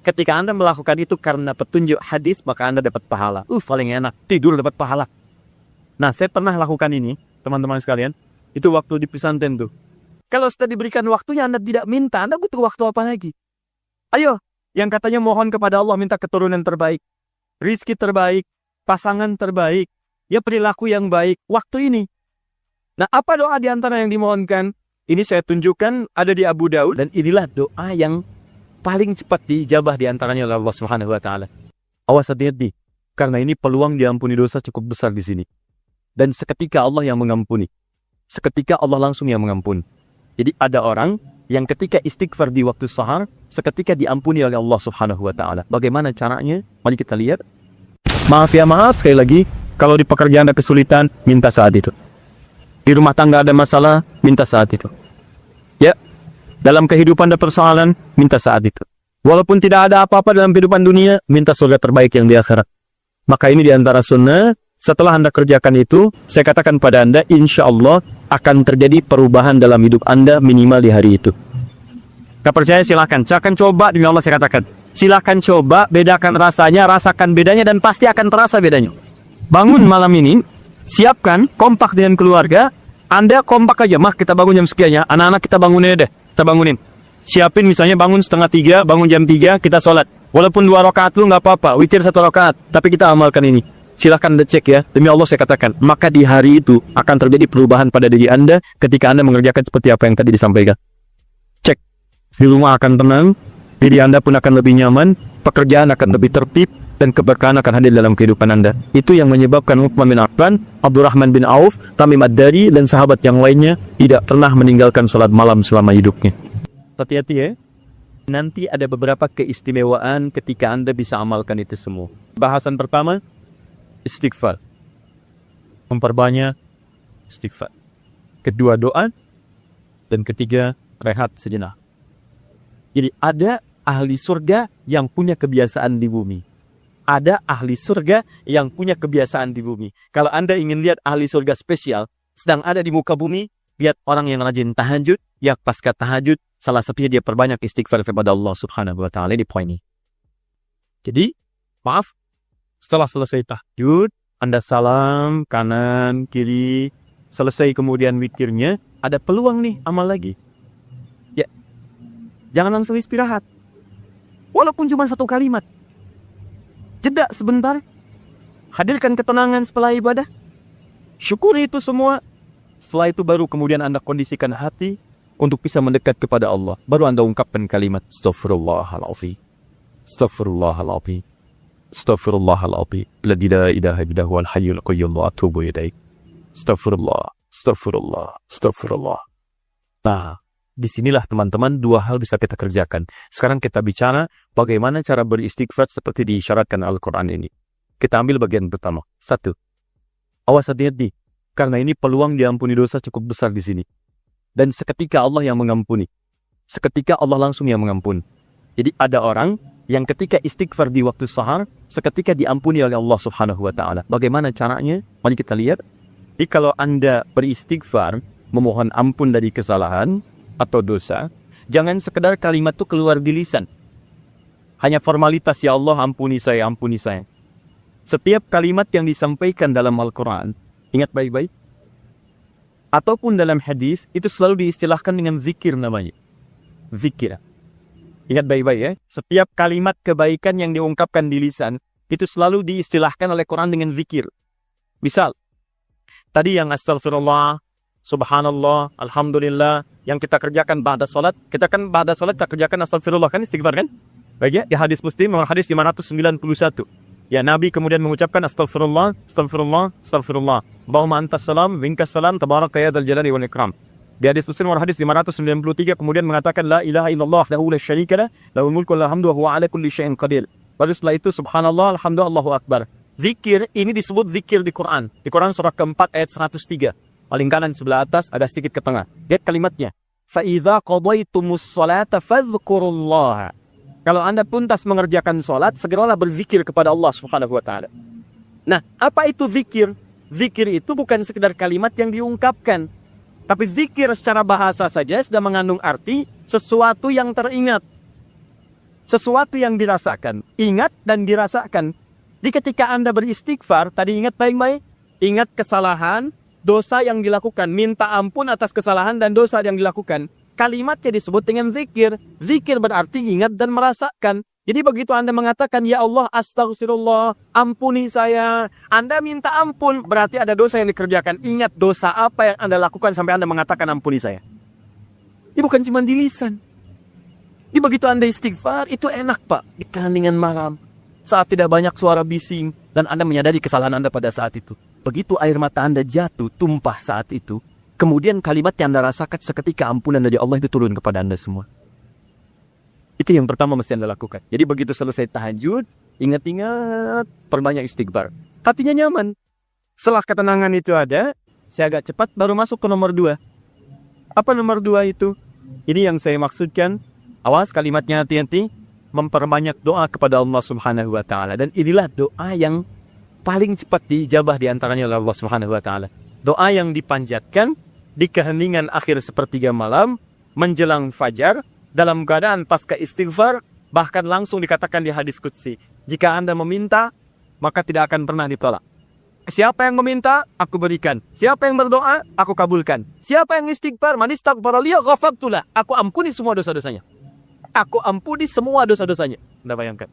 Ketika Anda melakukan itu karena petunjuk hadis, maka Anda dapat pahala. Paling enak, tidur dapat pahala. Nah, saya pernah lakukan ini, teman-teman sekalian. Itu waktu di pesantren tuh. Kalau sudah diberikan waktunya, Anda tidak minta, Anda butuh waktu apa lagi? Ayo, yang katanya mohon kepada Allah, minta keturunan terbaik, rizki terbaik, pasangan terbaik, ya perilaku yang baik, waktu ini. Nah, apa doa di antara yang dimohonkan? Ini saya tunjukkan ada di Abu Daud, dan inilah doa yang paling cepat diijabah di antaranya oleh Allah Subhanahu wa taala. Awas hati-hati, karena ini peluang diampuni dosa cukup besar di sini. Dan seketika Allah yang mengampuni. Seketika Allah langsung yang mengampuni. Jadi ada orang yang ketika istighfar di waktu sahar, seketika diampuni oleh Allah Subhanahu wa taala. Bagaimana caranya? Mari kita lihat. Maaf ya, maaf sekali lagi, kalau di pekerjaan ada kesulitan, minta saat itu. Di rumah tangga ada masalah, minta saat itu. Ya. Dalam kehidupan ada persoalan, minta saat itu. Walaupun tidak ada apa-apa dalam kehidupan dunia, minta surga terbaik yang di akhirat. Maka ini di antara sunnah. Setelah Anda kerjakan itu, saya katakan pada Anda, insya Allah akan terjadi perubahan dalam hidup Anda minimal di hari itu. Gak percaya silakan. Saya akan coba, demi Allah saya katakan. Silakan coba, bedakan rasanya, rasakan bedanya, dan pasti akan terasa bedanya. Bangun malam ini, siapkan, kompak dengan keluarga. Anda kompak aja, mah kita bangun jam sekian ya. Anak-anak kita bangunin deh. Kita bangunin. Siapin misalnya bangun 2:30, bangun jam 3, kita sholat. Walaupun 2 rakaat dulu nggak apa-apa, witir 1 rakaat. Tapi kita amalkan ini. Silahkan Anda cek ya. Demi Allah saya katakan, maka di hari itu akan terjadi perubahan pada diri Anda ketika Anda mengerjakan seperti apa yang tadi disampaikan. Cek. Di rumah akan tenang, diri Anda pun akan lebih nyaman, pekerjaan akan lebih tertib, dan keberkahan akan hadir dalam kehidupan Anda. Itu yang menyebabkan Uthman bin Affan, Abdurrahman bin Auf, Tamim Ad-Dari, dan sahabat yang lainnya tidak pernah meninggalkan sholat malam selama hidupnya. Hati-hati ya. Nanti ada beberapa keistimewaan ketika Anda bisa amalkan itu semua. Bahasan pertama, istighfar. Memperbanyak istighfar. Kedua, doa. Dan ketiga, rehat sejenak. Jadi ada ahli surga yang punya kebiasaan di bumi. Ada ahli surga yang punya kebiasaan di bumi. Kalau Anda ingin lihat ahli surga spesial, sedang ada di muka bumi, lihat orang yang rajin tahajud, ya pasca tahajud, salah satunya dia perbanyak istighfar kepada Allah Subhanahu wa taala di poin ini. Jadi, maaf, setelah selesai tahajud, Anda salam kanan, kiri, selesai kemudian witirnya, ada peluang nih amal lagi. Ya. Jangan langsung istirahat. Walaupun cuma 1 kalimat. Jeda sebentar. Hadirkan ketenangan setelah ibadah. Syukuri itu semua. Setelah itu baru kemudian Anda kondisikan hati untuk bisa mendekat kepada Allah. Baru Anda ungkapkan kalimat Astaghfirullahaladzim. Astaghfirullahaladzim. Astaghfirullahaladzim. La ilaha illa huwal hayyul qayyum wa atubu ilaih. Astaghfirullah. Astaghfirullah. Astaghfirullah. Nah, disinilah teman-teman 2 hal bisa kita kerjakan. Sekarang kita bicara bagaimana cara beristighfar seperti diisyaratkan Al-Quran ini. Kita ambil bagian pertama. 1. Awas hati-hati. Karena ini peluang diampuni dosa cukup besar di sini. Dan seketika Allah yang mengampuni. Seketika Allah langsung yang mengampuni. Jadi ada orang yang ketika istighfar di waktu sahar, seketika diampuni oleh Allah Subhanahu wa taala. Bagaimana caranya? Mari kita lihat. Jadi kalau Anda beristighfar, memohon ampun dari kesalahan atau dosa, jangan sekedar kalimat itu keluar di lisan. Hanya formalitas, ya Allah ampuni saya, ampuni saya. Setiap kalimat yang disampaikan dalam Al-Quran, ingat baik-baik, ataupun dalam hadis, itu selalu diistilahkan dengan zikir namanya. Zikir. Ingat baik-baik ya, setiap kalimat kebaikan yang diungkapkan di lisan, itu selalu diistilahkan oleh Quran dengan zikir. Misal, tadi yang astagfirullah, subhanallah, alhamdulillah, yang kita kerjakan ba'da salat, kita kan ba'da salat kita kerjakan astagfirullah, kan istighfar kan? Baik ya, di hadis Muslim, hadis 591. Ya, Nabi kemudian mengucapkan astagfirullah, astagfirullah, astagfirullah. Allahumma antas salam, winkas salam, tabaraka ya dzal jalali wal ikram. Di hadis Muslim hadis 593 kemudian mengatakan la ilaha illallah wahdahu la syarika lah, lahul mulku wa lahul hamdu wa huwa ala kulli syai'in qadir. Lalu setelah itu subhanallah, alhamdulillah, Allahu akbar. Zikir ini disebut zikir di Quran. Di Quran surah keempat ayat 103. Paling kanan sebelah atas, ada sedikit ke tengah. Lihat kalimatnya. Fa idza qadaitumus salata fadhkurullaha. Kalau Anda tuntas mengerjakan sholat, segeralah berzikir kepada Allah Subhanahu wa taala. Nah, apa itu zikir? Zikir itu bukan sekedar kalimat yang diungkapkan, tapi zikir secara bahasa saja sudah mengandung arti sesuatu yang teringat. sesuatu yang dirasakan. Ingat dan dirasakan. Di ketika Anda beristighfar, tadi ingat baik-baik. Ingat kesalahan, dosa yang dilakukan. Minta ampun atas kesalahan dan dosa yang dilakukan. Kalimatnya disebut dengan zikir. Zikir berarti ingat dan merasakan. Jadi begitu Anda mengatakan, ya Allah, astagfirullah, ampuni saya. Anda minta ampun, berarti ada dosa yang dikerjakan. Ingat dosa apa yang Anda lakukan sampai Anda mengatakan ampuni saya. Ini bukan cuma di lisan. Ini begitu Anda istighfar, itu enak Pak. Di keheningan malam. Saat tidak banyak suara bising. Dan Anda menyadari kesalahan Anda pada saat itu. Begitu air mata Anda jatuh, tumpah saat itu. Kemudian kalimat yang Anda rasakan seketika ampunan dari Allah itu turun kepada Anda semua. Itu yang pertama mesti Anda lakukan. Jadi begitu selesai tahajud, ingat-ingat, perbanyak istighfar. Hatinya nyaman. Setelah ketenangan itu ada, saya agak cepat baru masuk ke nomor 2. Apa nomor 2 itu? Ini yang saya maksudkan. Awas kalimatnya hati-hati. Memperbanyak doa kepada Allah Subhanahu wa Ta'ala. Dan inilah doa yang paling cepat diijabah diantaranya oleh Allah Subhanahu wa Ta'ala. Doa yang dipanjatkan di keheningan akhir sepertiga malam, menjelang fajar, dalam keadaan pasca istighfar, bahkan langsung dikatakan di hadis qudsi, jika Anda meminta, maka tidak akan pernah ditolak. Siapa yang meminta, aku berikan. Siapa yang berdoa, aku kabulkan. Siapa yang istighfar, man istaghfara li ghafartu lah, aku ampuni semua dosa-dosanya. Aku ampuni semua dosa-dosanya. Anda bayangkan.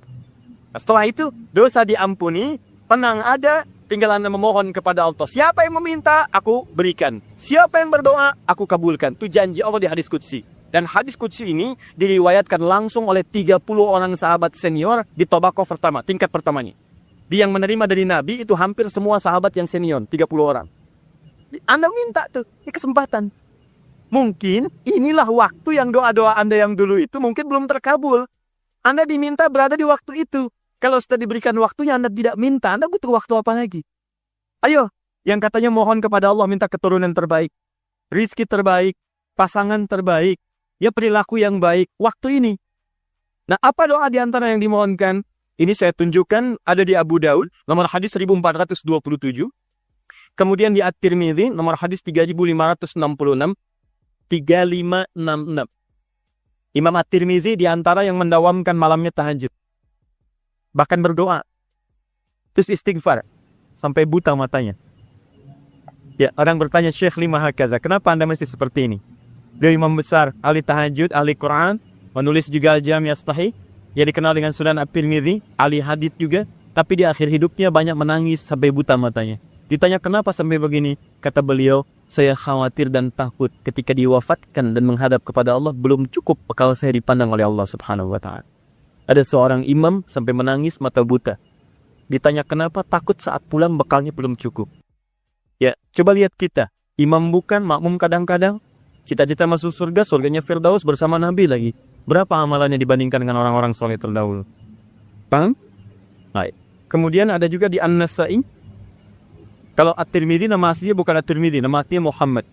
Setelah itu, dosa diampuni, tenang ada, tinggal Anda memohon kepada Allah. Siapa yang meminta, aku berikan. Siapa yang berdoa, aku kabulkan. Itu janji Allah di hadis qudsi. Dan hadis qudsi ini diriwayatkan langsung oleh 30 orang sahabat senior di Tobaqoh pertama, tingkat pertamanya. Dia yang menerima dari Nabi itu hampir semua sahabat yang senior, 30 orang. Anda minta tuh, ini kesempatan. Mungkin inilah waktu yang doa-doa Anda yang dulu itu mungkin belum terkabul. Anda diminta berada di waktu itu. Kalau sudah diberikan waktunya Anda tidak minta, Anda butuh waktu apa lagi? Ayo, yang katanya mohon kepada Allah minta keturunan terbaik, rizki terbaik, pasangan terbaik, ya perilaku yang baik, waktu ini. Nah, apa doa di antara yang dimohonkan? Ini saya tunjukkan ada di Abu Daud, nomor hadis 1427. Kemudian di At-Tirmidzi, nomor hadis 3566. 3566. Imam At-Tirmidzi di antara yang mendawamkan malamnya tahajud. Bahkan berdoa. Terus istighfar. Sampai buta matanya. Ya, orang bertanya, Syekh lima hakaza, kenapa Anda mesti seperti ini? Dia imam besar, ahli tahajud, ahli Quran, menulis juga Al-Jami' As-Sahih, yang dikenal dengan Sunan At-Tirmidzi, ahli hadits juga, tapi di akhir hidupnya banyak menangis sampai buta matanya. Ditanya kenapa sampai begini? Kata beliau, saya khawatir dan takut ketika diwafatkan dan menghadap kepada Allah belum cukup bekal saya dipandang oleh Allah Subhanahu wa Ta'ala. Ada seorang imam sampai menangis mata buta. Ditanya kenapa? Takut saat pulang bekalnya belum cukup. Ya, coba lihat kita. Imam bukan, makmum kadang-kadang. Cita-cita masuk surga, surganya Firdaus bersama Nabi lagi. Berapa amalannya dibandingkan dengan orang-orang soleh terdahulu? Paham? Baik. Kemudian ada juga di An-Nasa'i. Kalau At-Tirmidzi nama aslinya bukan At-Tirmidzi, nama aslinya Muhammad.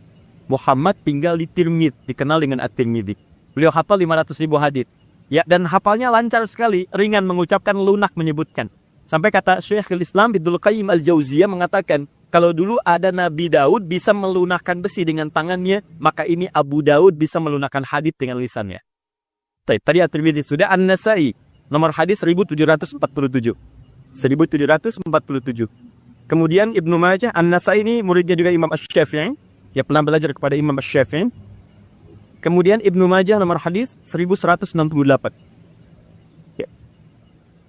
Muhammad tinggal di Tirmidz, dikenal dengan At-Tirmidzi. Beliau hafal 500.000 hadits. Ya, dan hafalnya lancar sekali, ringan mengucapkan, lunak menyebutkan. Sampai kata Syekhul Islam Ibnu Qayyim Al-Jauziyah mengatakan, kalau dulu ada Nabi Daud bisa melunakkan besi dengan tangannya, maka ini Abu Daud bisa melunakkan hadits dengan lisannya. Tadi At-Tirmidzi sudah. An-Nasa'i, nomor hadis 1747. 1747. Kemudian Ibnu Majah, An-Nasa'i ini muridnya juga Imam Asy-Syafi'i, ya pernah belajar kepada Imam Asy-Syafi'i. Kemudian Ibnu Majah nomor hadis 1168. Ya.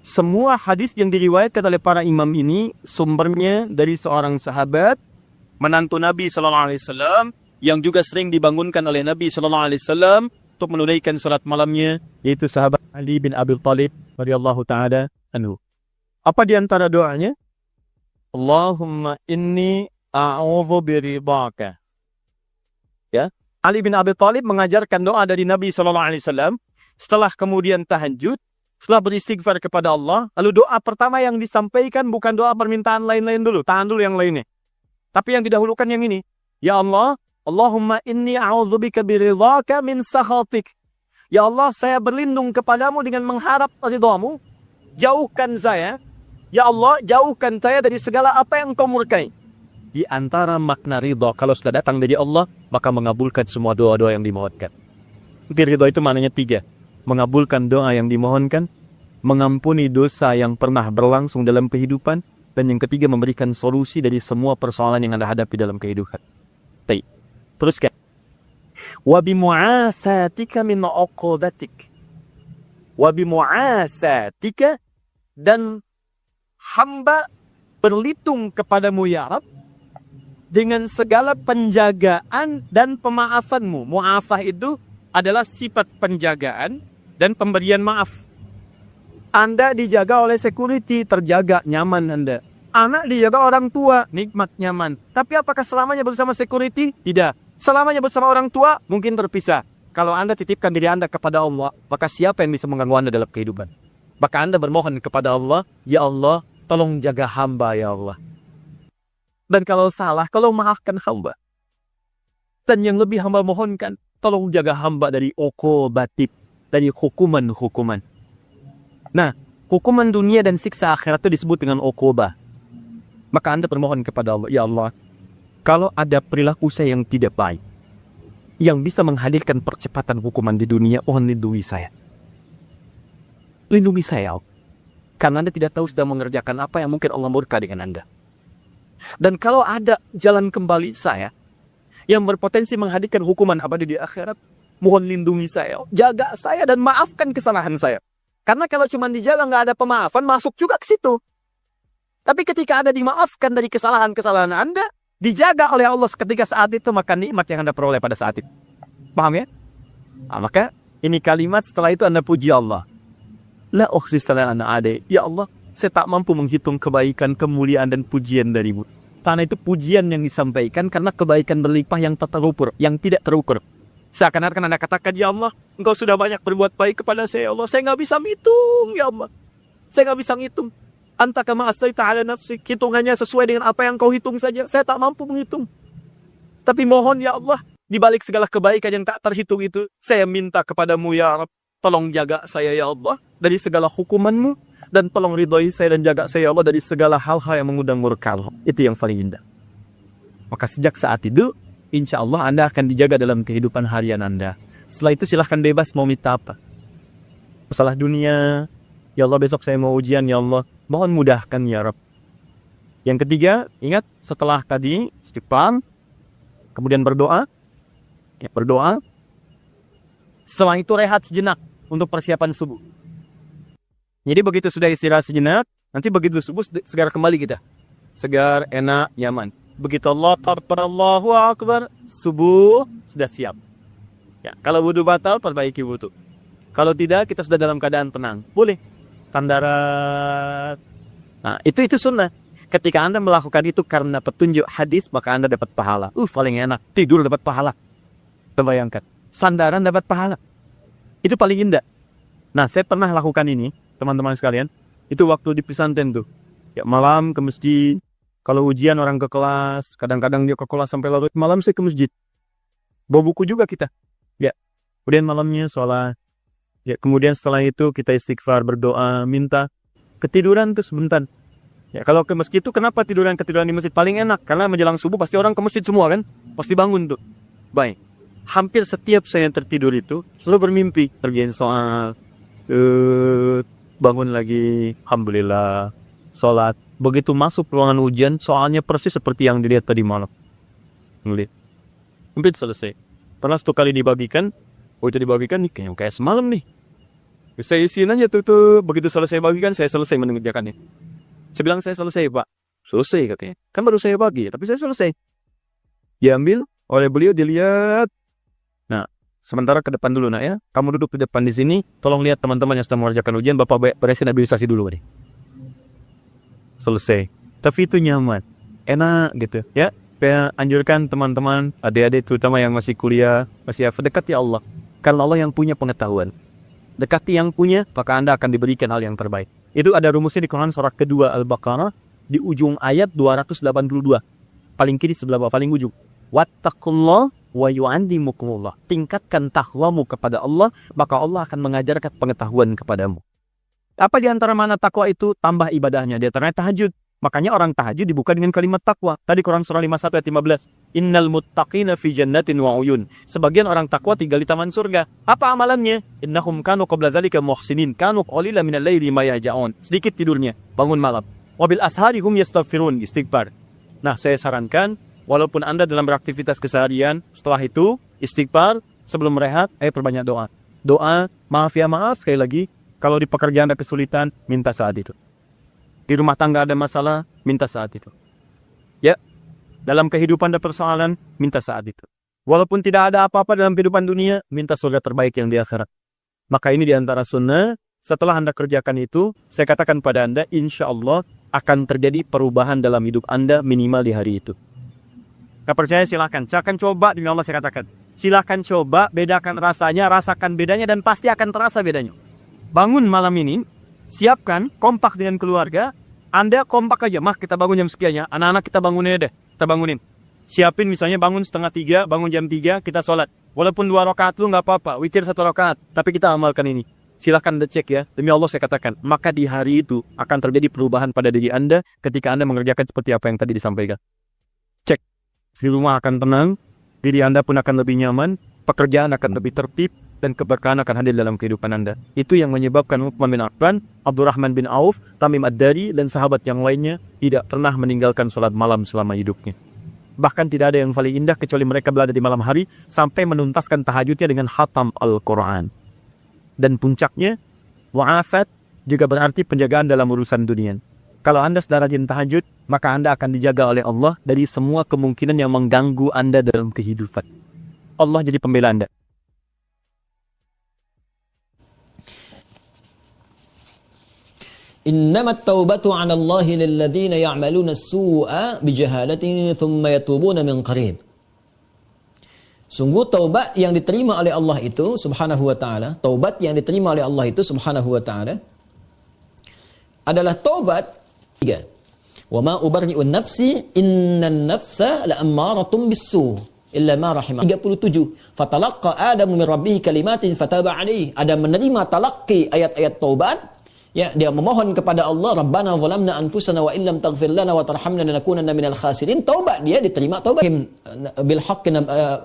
Semua hadis yang diriwayatkan oleh para imam ini sumbernya dari seorang sahabat, menantu Nabi SAW, yang juga sering dibangunkan oleh Nabi SAW untuk menunaikan salat malamnya, yaitu sahabat Ali bin Abi Thalib radhiyallahu taala anhu. Apa di antara doanya? Allahumma inni a'udzu biridhaka. Ya, Ali bin Abi Thalib mengajarkan doa dari Nabi SAW setelah kemudian tahajud, setelah beristighfar kepada Allah. Lalu doa pertama yang disampaikan bukan doa permintaan lain-lain dulu, tahan dulu yang lainnya. Tapi yang didahulukan yang ini. Ya Allah, Allahumma inni a'udzubika biridhaka min sakhatik. Ya Allah, saya berlindung kepadamu dengan mengharap ridhamu. Jauhkan saya. Ya Allah, jauhkan saya dari segala apa yang Engkau murkai. Di antara makna ridha, kalau sudah datang dari Allah, maka mengabulkan semua doa-doa yang dimohonkan. Ridha itu maknanya 3. mengabulkan doa yang dimohonkan, mengampuni dosa yang pernah berlangsung dalam kehidupan, dan yang ketiga memberikan solusi dari semua persoalan yang Anda hadapi dalam kehidupan. Teruskan. Wa bimu'asatika min uqudatik. Wa bimu'asatika, dan hamba berlindung kepadamu ya Rabb dengan segala penjagaan dan pemaafanmu. Mu'afah itu adalah sifat penjagaan dan pemberian maaf. Anda dijaga oleh security, terjaga, nyaman Anda. Anak dijaga orang tua, nikmat, nyaman. Tapi apakah selamanya bersama security? Tidak. Selamanya bersama orang tua, mungkin terpisah. Kalau Anda titipkan diri Anda kepada Allah, maka siapa yang bisa mengganggu Anda dalam kehidupan? Maka Anda bermohon kepada Allah, ya Allah, tolong jaga hamba ya Allah. Dan kalau salah, kalau maafkan hamba. Dan yang lebih hamba mohonkan, tolong jaga hamba dari uqubatik, dari hukuman-hukuman. Nah, hukuman dunia dan siksa akhirat itu disebut dengan uqubah. Maka Anda bermohon kepada Allah, ya Allah, kalau ada perilaku saya yang tidak baik, yang bisa menghadirkan percepatan hukuman di dunia, mohon lindungi saya. Lindungi saya, karena Anda tidak tahu sedang mengerjakan apa yang mungkin Allah murka dengan Anda. Dan kalau ada jalan kembali saya, yang berpotensi menghadirkan hukuman abadi di akhirat, mohon lindungi saya, jaga saya dan maafkan kesalahan saya. Karena kalau cuma dijaga nggak ada pemaafan, masuk juga ke situ. Tapi ketika Anda dimaafkan dari kesalahan-kesalahan Anda, dijaga oleh Allah ketika saat itu, maka nikmat yang Anda peroleh pada saat itu. Paham ya? Nah, maka ini kalimat setelah itu Anda puji Allah. La ukhsi setelah Anda ada. Ya Allah, saya tak mampu menghitung kebaikan, kemuliaan, dan pujian darimu. Karena itu pujian yang disampaikan karena kebaikan berlimpah yang tak terukur, yang tidak terukur. Seakan-akan Anda katakan, ya Allah, Engkau sudah banyak berbuat baik kepada saya, ya Allah. Saya nggak bisa menghitung, ya Allah. Saya nggak bisa menghitung. Anta kama astaita ala nafsik. Hitungannya sesuai dengan apa yang Kau hitung saja. Saya tak mampu menghitung. Tapi mohon, ya Allah, di balik segala kebaikan yang tak terhitung itu, saya minta kepadamu, ya Rabb, tolong jaga saya, ya Allah, dari segala hukuman-Mu, dan tolong ridhoi saya dan jaga saya, ya Allah, dari segala hal-hal yang mengundang murka-Mu. Itu yang paling indah. Maka sejak saat itu, insya Allah Anda akan dijaga dalam kehidupan harian Anda. Setelah itu silahkan bebas mau minta apa. Masalah dunia, ya Allah besok saya mau ujian, ya Allah, mohon mudahkan ya Rabb. Yang ketiga, ingat setelah tadi istighfar, kemudian berdoa, ya berdoa. Setelah itu rehat sejenak untuk persiapan subuh. Jadi begitu sudah istirahat sejenak, nanti begitu subuh segar kembali kita. Segar, enak, nyaman. Begitu Allah Akbar, Allahu Akbar, subuh sudah siap. Ya, kalau wudu batal, perbaiki wudu. Kalau tidak, kita sudah dalam keadaan tenang. Boleh. Tandarat. Nah, itu sunnah. Ketika Anda melakukan itu karena petunjuk hadis, maka Anda dapat pahala. Paling enak. Tidur dapat pahala. Terbayangkan. Sandaran dapat pahala. Itu paling indah. Nah, saya pernah lakukan ini, teman-teman sekalian. Itu waktu di pesantren tuh. Ya, malam ke masjid. Kalau ujian orang ke kelas, kadang-kadang dia ke kelas sampai larut malam, saya ke masjid. Bawa buku juga kita. Ya. Kemudian malamnya sholat. Ya, kemudian setelah itu kita istighfar, berdoa, minta. Ketiduran tuh sebentar. Ya, kalau ke masjid itu kenapa ketiduran di masjid paling enak? Karena menjelang subuh pasti orang ke masjid semua kan? Pasti bangun tuh. Baik. Hampir setiap saya yang tertidur itu selalu bermimpi. Terjadi soal. Bangun lagi. Alhamdulillah. Sholat. Begitu masuk ruangan ujian, soalnya persis seperti yang dilihat tadi malam. Ngelihat. Hampir selesai. Pernah 1 kali dibagikan. Itu dibagikan nih, kayak semalam nih. Saya isiin aja tuh. Begitu selesai bagikan, saya selesai mengerjakannya. Saya bilang, saya selesai, Pak. Selesai katanya. Kan baru saya bagi, tapi saya selesai. Diambil oleh beliau, dilihat. Nah, sementara ke depan dulu, nak ya. Kamu duduk di depan di sini. Tolong lihat teman-teman yang sedang mengerjakan ujian. Bapak beresin administrasi dulu, nih. Selesai. Tapi itu nyaman, enak gitu ya. Saya anjurkan teman-teman, adik-adik terutama yang masih kuliah, masih dekati Allah. Karena Allah yang punya pengetahuan. Dekati yang punya, maka Anda akan diberikan hal yang terbaik. Itu ada rumusnya di Quran surah kedua Al-Baqarah di ujung ayat 282. Paling kiri sebelah bawah, paling ujung. Wattaqullah wa yu'allimukumullah. Tingkatkan takwamu kepada Allah, maka Allah akan mengajarkan pengetahuan kepadamu. Apa di antara mana takwa itu? Tambah ibadahnya. Di antaranya tahajud. Makanya orang tahajud dibuka dengan kalimat takwa. Tadi Quran surah 51 ayat 15. Innal muttaqina fi jannatin wa uyun. Sebagian orang takwa tinggal di taman surga. Apa amalannya? Innahum kanu qabla dzalika muhsinin, kanu qalilan minal laili ma yahja'un. Sedikit tidurnya, bangun malam. Wabil ashari hum yastaghfirun, istighfar. Nah, saya sarankan walaupun Anda dalam beraktivitas keseharian, setelah itu istighfar, sebelum rehat, ayo perbanyak doa. Doa, maaf ya maaf sekali lagi, kalau di pekerjaan ada kesulitan, minta saat itu. Di rumah tangga ada masalah, minta saat itu. Ya, dalam kehidupan ada persoalan, minta saat itu. Walaupun tidak ada apa-apa dalam kehidupan dunia, minta surga terbaik yang di akhirat. Maka ini diantara sunnah, setelah Anda kerjakan itu, saya katakan pada Anda, insya Allah akan terjadi perubahan dalam hidup Anda minimal di hari itu. Gak percaya silahkan, silahkan coba, demi Allah saya katakan. Silahkan coba, bedakan rasanya, rasakan bedanya, dan pasti akan terasa bedanya. Bangun malam ini, siapkan, kompak dengan keluarga. Anda kompak aja, mah kita bangun jam sekian ya. Anak-anak kita bangunin deh, kita bangunin. Siapin misalnya bangun 2:30, bangun jam 3, kita sholat. Walaupun 2 rakaat lu nggak apa-apa, witir 1 rakaat. Tapi kita amalkan ini. Silahkan Anda cek ya, demi Allah saya katakan. Maka di hari itu akan terjadi perubahan pada diri Anda ketika Anda mengerjakan seperti apa yang tadi disampaikan. Cek, di rumah akan tenang, diri Anda pun akan lebih nyaman, pekerjaan akan lebih tertib, dan keberkahan akan hadir dalam kehidupan Anda. Itu yang menyebabkan Uthman bin Affan, Abdurrahman bin Auf, Tamim Ad-Dari, dan sahabat yang lainnya tidak pernah meninggalkan sholat malam selama hidupnya. Bahkan tidak ada yang paling indah kecuali mereka berada di malam hari sampai menuntaskan tahajudnya dengan khatam Al-Quran. Dan puncaknya, wa'afat juga berarti penjagaan dalam urusan dunia. Kalau Anda sudah rajin tahajud, maka Anda akan dijaga oleh Allah dari semua kemungkinan yang mengganggu Anda dalam kehidupan. Allah jadi pembela Anda. Innamat taubatu 'ala Allahi lilladzina ya'maluna as-su'a bijahalatin thumma yatubuna min qarib. Sungguh taubat yang diterima oleh Allah itu subhanahu wa ta'ala, taubat yang diterima oleh Allah itu subhanahu wa ta'ala adalah taubat 3. Wa ma ubarri'un nafsi innan nafsa la'ammaratun bis-su' illa ma rahimah. 37. Fatalaqqa Adamu min rabbih kalimatin fataba 'alaihi. Adam menerima talaqi ayat-ayat taubat. Ya, dia memohon kepada Allah, Rabbana zalamna anfusana wa illam taghfir lana wa tarhamna lanakunanna minal khasirin. Taubat dia diterima taubat. Bil haqqi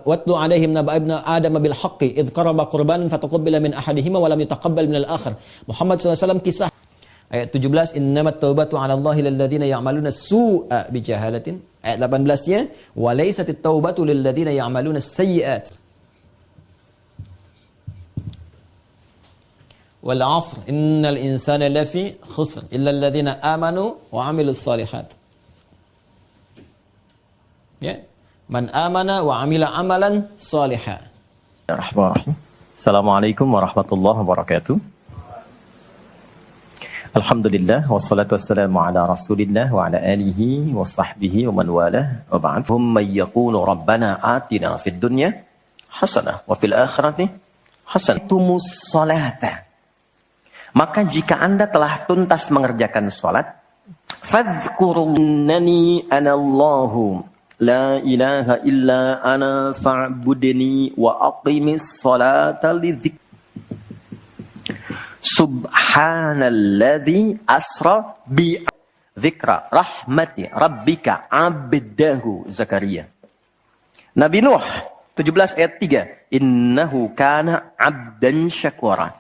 watlu alaihim naba ibna Adam bil haqqi id qaraba qurbanan fataqabbala min ahadihima wa lam yutaqabbal minal akhar. Muhammad SAW kisah ayat 17, innamat taubatu 'ala Allahi lilladzina ya'maluna as-su'a bijahalatin. Ayat 18-nya, wa laysatit taubatu lilladzina ya'maluna as-sayyi'at. Wal 'asr innal insana lafi khusr illa alladhina amanu wa 'amilus shalihat. Ya, man amana wa 'amila 'amalan shalihan. Bismillahirrahmanirrahim. Assalamualaikum warahmatullahi wabarakatuh. Alhamdulillah wassalatu wassalamu ala Rasulillah wa ala alihi wa sahbihi wa man walah. Wa ba'd. Hum may yaqulu rabbana atina fid dunya hasanah wa fil akhirati hasanah. Tumus salata. Maka jika Anda telah tuntas mengerjakan sholat, fadhkurunani anallahu la ilaha illa ana fa'budni wa aqimis salata lidzik. Subhanalladzi asra bi dzikra rahmati rabbika abdahu Zakaria. Nabi Nuh 17 ayat 3, innahu kana abdan syakura.